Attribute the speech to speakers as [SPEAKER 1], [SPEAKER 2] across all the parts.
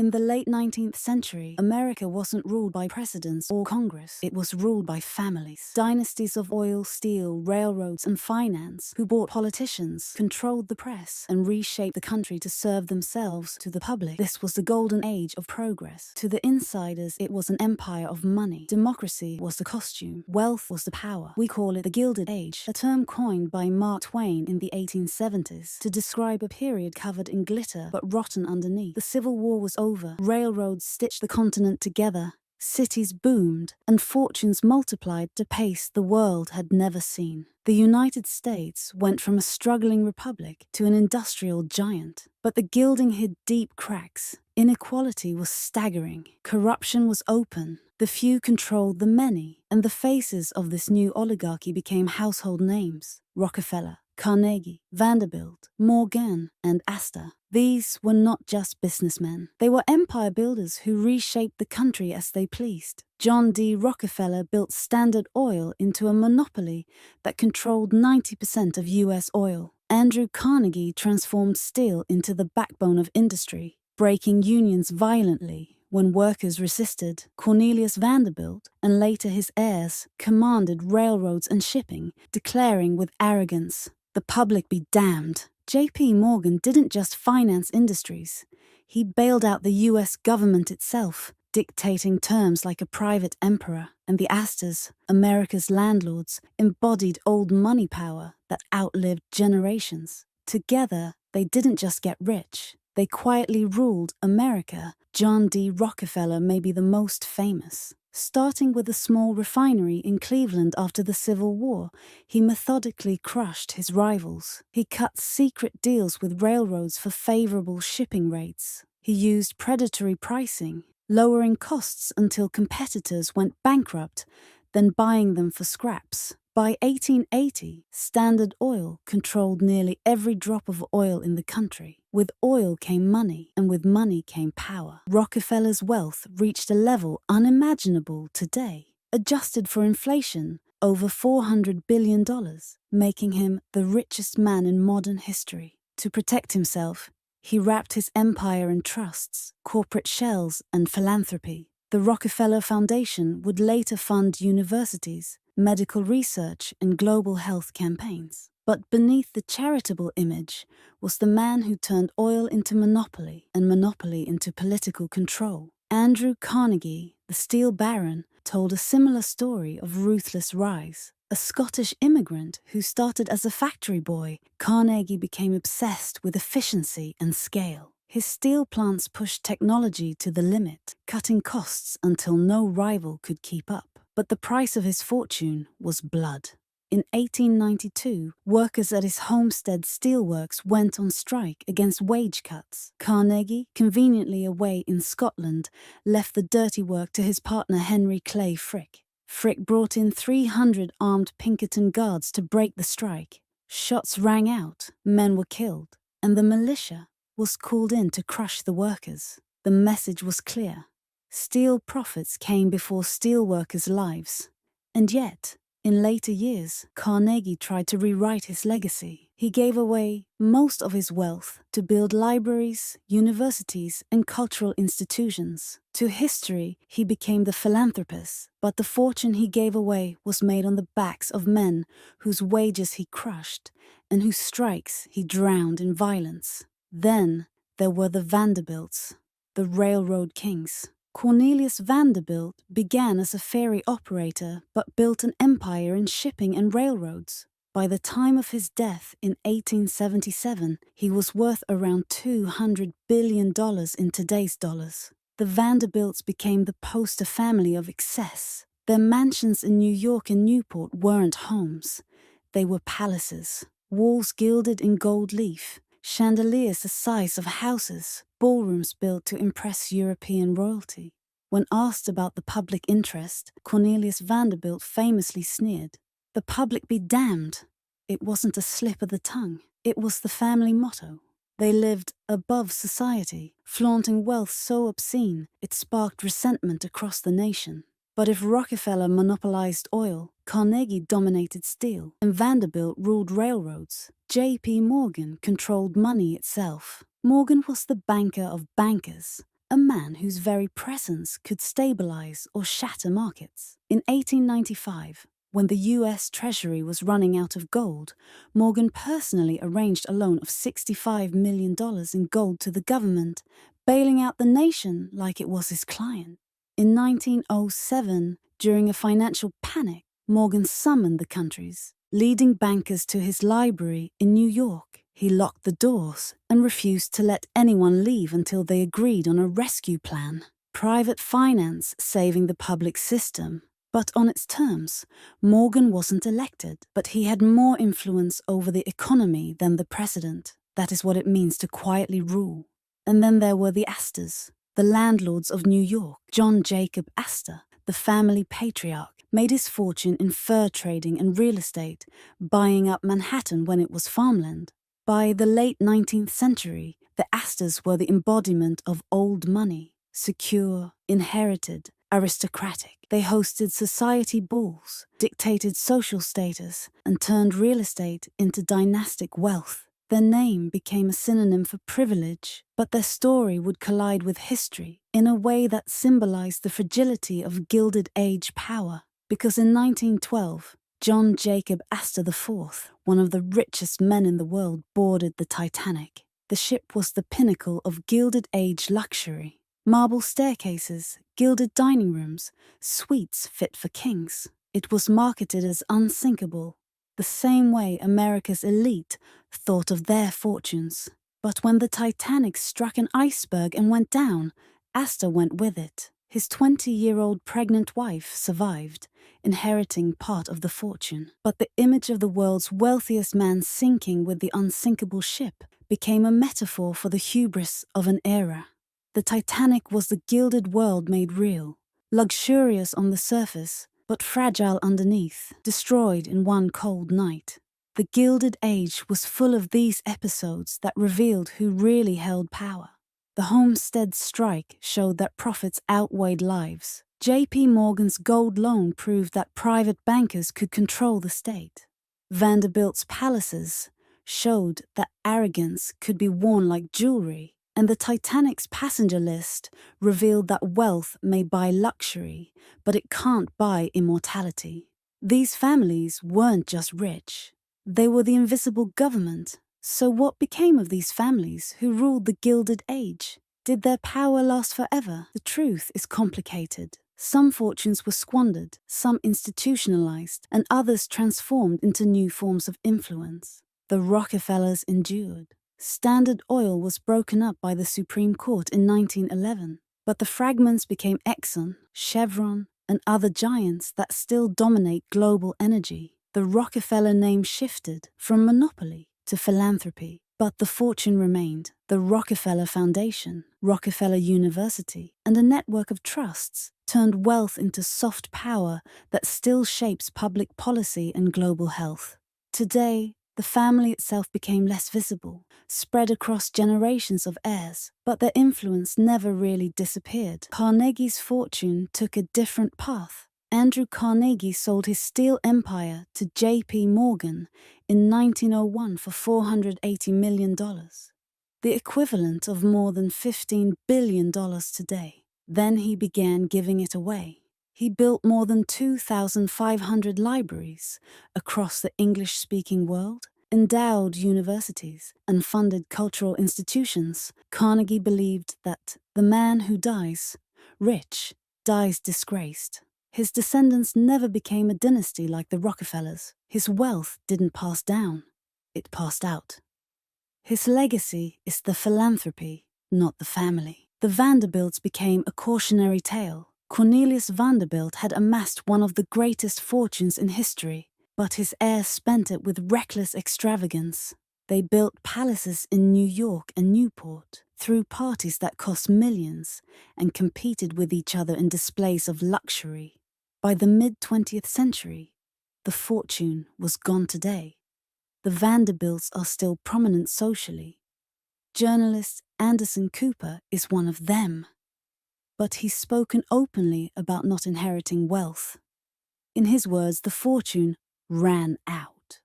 [SPEAKER 1] In the late 19th century, America wasn't ruled by presidents or Congress. It was ruled by families. Dynasties of oil, steel, railroads, and finance who bought politicians, controlled the press, and reshaped the country to serve themselves to the public. This was the golden age of progress. To the insiders, it was an empire of money. Democracy was the costume. Wealth was the power. We call it the Gilded Age, a term coined by Mark Twain in the 1870s to describe a period covered in glitter but rotten underneath. The Civil War was over. Railroads stitched the continent together. Cities boomed, and fortunes multiplied at a pace the world had never seen. The United States went from a struggling republic to an industrial giant. But the gilding hid deep cracks. Inequality was staggering. Corruption was open. The few controlled the many, and the faces of this new oligarchy became household names. Rockefeller, Carnegie, Vanderbilt, Morgan, and Astor. These were not just businessmen. They were empire builders who reshaped the country as they pleased. John D. Rockefeller built Standard Oil into a monopoly that controlled 90% of U.S. oil. Andrew Carnegie transformed steel into the backbone of industry, breaking unions violently when workers resisted. Cornelius Vanderbilt, and later his heirs, commanded railroads and shipping, declaring with arrogance, "The public be damned." J.P. Morgan didn't just finance industries. He bailed out the U.S. government itself, dictating terms like a private emperor. And the Astors, America's landlords, embodied old money power that outlived generations. Together, they didn't just get rich. They quietly ruled America. John D. Rockefeller may be the most famous. Starting with a small refinery in Cleveland after the Civil War, he methodically crushed his rivals. He cut secret deals with railroads for favorable shipping rates. He used predatory pricing, lowering costs until competitors went bankrupt, then buying them for scraps. By 1880, Standard Oil controlled nearly every drop of oil in the country. With oil came money, and with money came power. Rockefeller's wealth reached a level unimaginable today. Adjusted for inflation, over $400 billion, making him the richest man in modern history. To protect himself, he wrapped his empire in trusts, corporate shells, and philanthropy. The Rockefeller Foundation would later fund universities, medical research, and global health campaigns. But beneath the charitable image was the man who turned oil into monopoly and monopoly into political control. Andrew Carnegie, the steel baron, told a similar story of ruthless rise. A Scottish immigrant who started as a factory boy, Carnegie became obsessed with efficiency and scale. His steel plants pushed technology to the limit, cutting costs until no rival could keep up. But the price of his fortune was blood. In 1892, workers at his Homestead Steelworks went on strike against wage cuts. Carnegie, conveniently away in Scotland, left the dirty work to his partner Henry Clay Frick. Frick brought in 300 armed Pinkerton guards to break the strike. Shots rang out, men were killed, and the militia was called in to crush the workers. The message was clear. Steel profits came before steelworkers' lives. And yet, in later years, Carnegie tried to rewrite his legacy. He gave away most of his wealth to build libraries, universities, and cultural institutions. To history, he became the philanthropist, but the fortune he gave away was made on the backs of men whose wages he crushed and whose strikes he drowned in violence. Then there were the Vanderbilts, the railroad kings. Cornelius Vanderbilt began as a ferry operator but built an empire in shipping and railroads. By the time of his death in 1877, he was worth around $200 billion in today's dollars. The Vanderbilts became the poster family of excess. Their mansions in New York and Newport weren't homes. They were palaces, walls gilded in gold leaf, chandeliers the size of houses, ballrooms built to impress European royalty. When asked about the public interest, Cornelius Vanderbilt famously sneered, "The public be damned." It wasn't a slip of the tongue. It was the family motto. They lived above society, flaunting wealth so obscene it sparked resentment across the nation. But if Rockefeller monopolized oil, Carnegie dominated steel, and Vanderbilt ruled railroads, J.P. Morgan controlled money itself. Morgan was the banker of bankers, a man whose very presence could stabilize or shatter markets. In 1895, when the US Treasury was running out of gold, Morgan personally arranged a loan of $65 million in gold to the government, bailing out the nation like it was his client. In 1907, during a financial panic, Morgan summoned the country's leading bankers to his library in New York. He locked the doors and refused to let anyone leave until they agreed on a rescue plan. Private finance saving the public system. But on its terms, Morgan wasn't elected, but he had more influence over the economy than the president. That is what it means to quietly rule. And then there were the Astors, the landlords of New York. John Jacob Astor, the family patriarch, made his fortune in fur trading and real estate, buying up Manhattan when it was farmland. By the late 19th century, the Astors were the embodiment of old money, secure, inherited, aristocratic. They hosted society balls, dictated social status, and turned real estate into dynastic wealth. Their name became a synonym for privilege, but their story would collide with history in a way that symbolized the fragility of Gilded Age power. Because in 1912, John Jacob Astor IV, one of the richest men in the world, boarded the Titanic. The ship was the pinnacle of Gilded Age luxury. Marble staircases, gilded dining rooms, suites fit for kings. It was marketed as unsinkable, the same way America's elite thought of their fortunes. But when the Titanic struck an iceberg and went down, Astor went with it. His 20-year-old pregnant wife survived, inheriting part of the fortune. But the image of the world's wealthiest man sinking with the unsinkable ship became a metaphor for the hubris of an era. The Titanic was the gilded world made real, luxurious on the surface, but fragile underneath, destroyed in one cold night. The Gilded Age was full of these episodes that revealed who really held power. The Homestead strike showed that profits outweighed lives. J.P. Morgan's gold loan proved that private bankers could control the state. Vanderbilt's palaces showed that arrogance could be worn like jewelry. And the Titanic's passenger list revealed that wealth may buy luxury, but it can't buy immortality. These families weren't just rich. They were the invisible government. So what became of these families who ruled the Gilded Age? Did their power last forever? The truth is complicated. Some fortunes were squandered, some institutionalized, and others transformed into new forms of influence. The Rockefellers endured. Standard Oil was broken up by the Supreme Court in 1911, but the fragments became Exxon, Chevron, and other giants that still dominate global energy. The Rockefeller name shifted from monopoly to philanthropy, but the fortune remained. The Rockefeller Foundation, Rockefeller University, and a network of trusts turned wealth into soft power that still shapes public policy and global health. Today, the family itself became less visible, spread across generations of heirs, but their influence never really disappeared. Carnegie's fortune took a different path. Andrew Carnegie sold his steel empire to J.P. Morgan in 1901 for $480 million, the equivalent of more than $15 billion today. Then he began giving it away. He built more than 2,500 libraries across the English-speaking world, endowed universities, and funded cultural institutions. Carnegie believed that the man who dies rich dies disgraced. His descendants never became a dynasty like the Rockefellers. His wealth didn't pass down, it passed out. His legacy is the philanthropy, not the family. The Vanderbilts became a cautionary tale. Cornelius Vanderbilt had amassed one of the greatest fortunes in history, but his heirs spent it with reckless extravagance. They built palaces in New York and Newport, threw parties that cost millions, and competed with each other in displays of luxury. By the mid-20th century, the fortune was gone today. The Vanderbilts are still prominent socially. Journalist Anderson Cooper is one of them. But he's spoken openly about not inheriting wealth. In his words, the fortune ran out.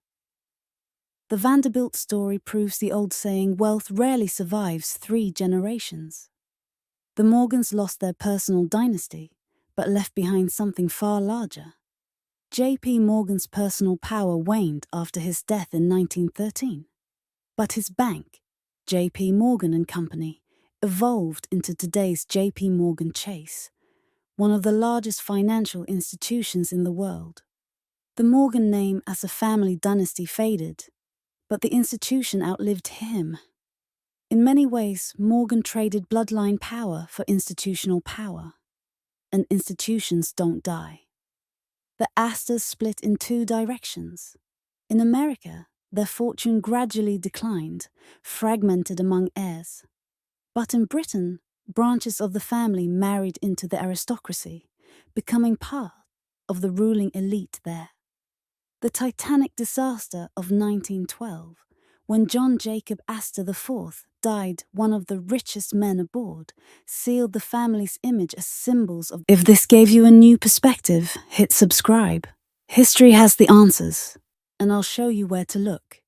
[SPEAKER 1] The Vanderbilt story proves the old saying, wealth rarely survives 3 generations. The Morgans lost their personal dynasty, but left behind something far larger. J.P. Morgan's personal power waned after his death in 1913. But his bank, J.P. Morgan and Company, evolved into today's J.P. Morgan Chase, one of the largest financial institutions in the world. The Morgan name as a family dynasty faded, but the institution outlived him. In many ways, Morgan traded bloodline power for institutional power. And institutions don't die. The Astors split in two directions. In America, their fortune gradually declined, fragmented among heirs. But in Britain, branches of the family married into the aristocracy, becoming part of the ruling elite there. The Titanic disaster of 1912, when John Jacob Astor IV died one of the richest men aboard, sealed the family's image as symbols of... If this gave you a new perspective, hit subscribe. History has the answers, and I'll show you where to look.